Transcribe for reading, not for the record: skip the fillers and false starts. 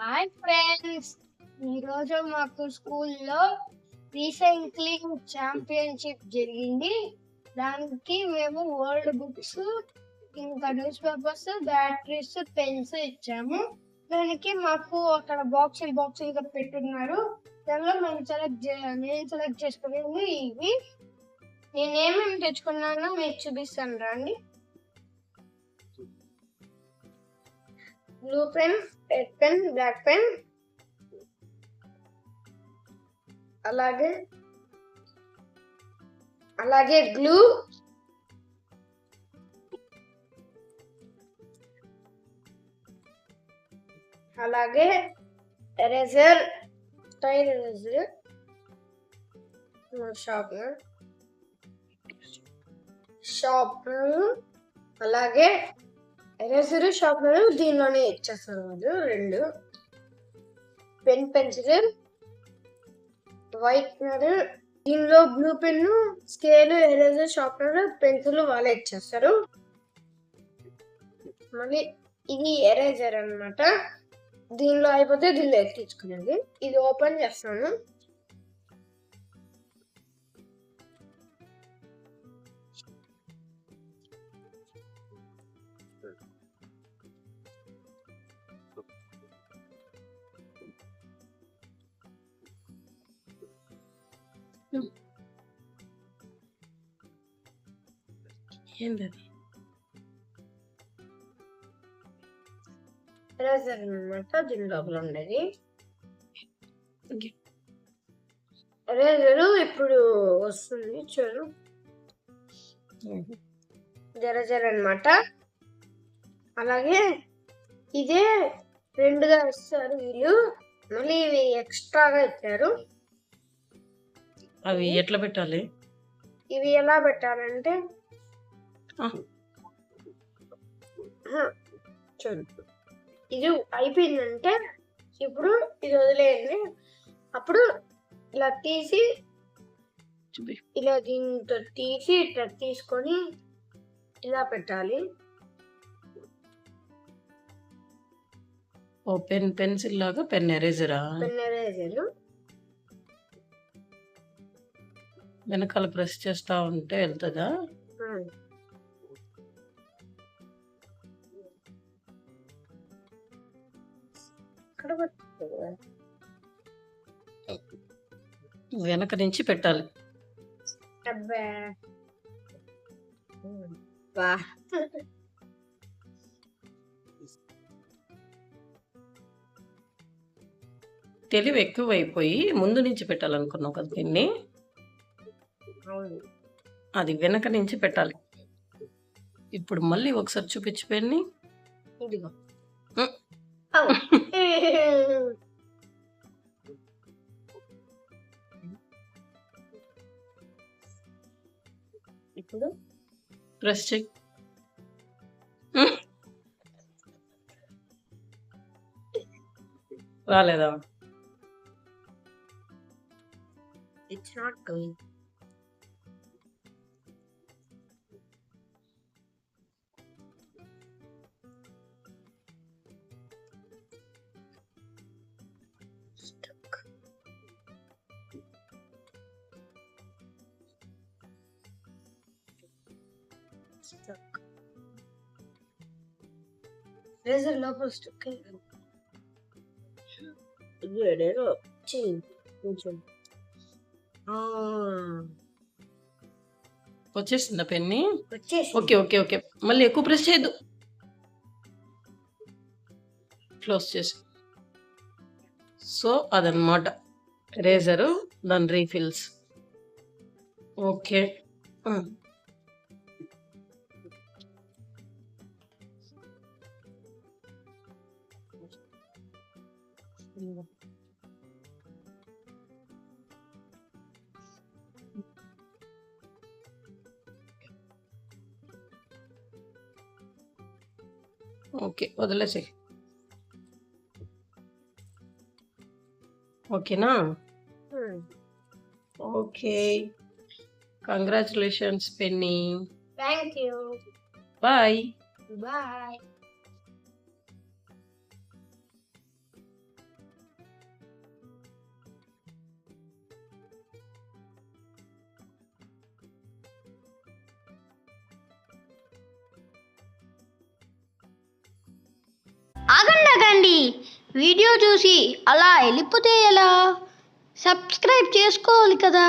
Hi friends, ఈరోజు మాకు స్కూల్లో రీసైక్లింగ్ ఛాంపియన్షిప్ జరిగింది. దానికి మేము ఓల్డ్ బుక్స్, ఇంకా న్యూస్ పేపర్స్, బ్యాటరీస్, పెన్స్ ఇచ్చాము. దానికి మాకు అక్కడ బాక్సులుగా పెట్టున్నారు. దానిలో నేను సెలెక్ట్ చేసుకునేవి ఇవి. నేనేమేమి తెచ్చుకున్నానో మీకు చూపిస్తాను రండి. Blue pen, red pen, black pen, అలాగే గ్లూ, అలాగే ఎరేజర్, టైల్ ఎరేజర్, షార్ప్నర్, అలాగే ఎరేజర్, షార్ప్నర్ దీనిలోనే ఇచ్చేస్తారు వాళ్ళు. 2 పెన్, పెన్సిల్, వైట్నర్, దీనిలో blue pen, scale, eraser, sharpener, pencil వాళ్ళే ఇచ్చేస్తారు. మళ్ళీ ఇది ఎరేజర్ అన్నమాట. దీనిలో అయిపోతే దీనిలో ఎక్కించుకునేది. ఇది ఓపెన్ చేస్తాను. ఏంటది? ఎరేజర్ అన్నమాట దీని లోపల ఉండేది. ఎరేజర్ ఇప్పుడు వస్తుంది చూడు. ఎరేజర్ అన్నమాట. అలాగే ఇదే 2గా ఇస్తారు వీళ్ళు. మళ్ళీ ఇవి ఎక్స్ట్రాగా ఇచ్చారు. అవి ఎట్లా పెట్టాలి? ఇవి ఎలా పెట్టాలంటే చూడు, ఇది అయిపోయిందంటే ఇప్పుడు ఇది వదిలేయండి. అప్పుడు ఇలా తీసి ఇలా దీంతో తీసి ఇట్లా తీసుకొని ఇలా పెట్టాలి. ఓ పెన్, పెన్సిల్ లాగా పెన్ ఎరేజరా? పెన్ ఎరేజర్ వెనకాల ప్రెస్ చేస్తా ఉంటే వెళ్తుందా? వెనక నుంచి పెట్టాలి. తెలివి ఎక్కువైపోయి ముందు నుంచి పెట్టాలనుకున్నావు కదా దీన్ని. అది వెనక నుంచి పెట్టాలి. ఇప్పుడు మళ్ళీ ఒకసారి చూపించి పెన్ని. ఇదిగో ఇప్పుడు ప్రెస్ చెయ్యి. రాలేదా? It's not going. Stuck. Razor లోపల stuck అయ్యింది. ఏడేదో కొంచెం వచ్చేసిందా పెన్ని? వచ్చేసి ఓకే ఓకే ఓకే. మళ్ళీ ఎక్కువ ప్రెస్ చేయద్దు. క్లోజ్ చేసి. సో అదనమాట ఎరేజరు, దాని రీఫిల్స్. ఓకే. ఓకే, వదిలేసి. ఓకేనా? Okay, congratulations Penny. Thank thank you. Bye. Bye. ఆగండి, వీడియో చూసి అలా వెళ్ళిపోతే ఎలా? సబ్స్క్రైబ్ చేసుకోవాలి కదా.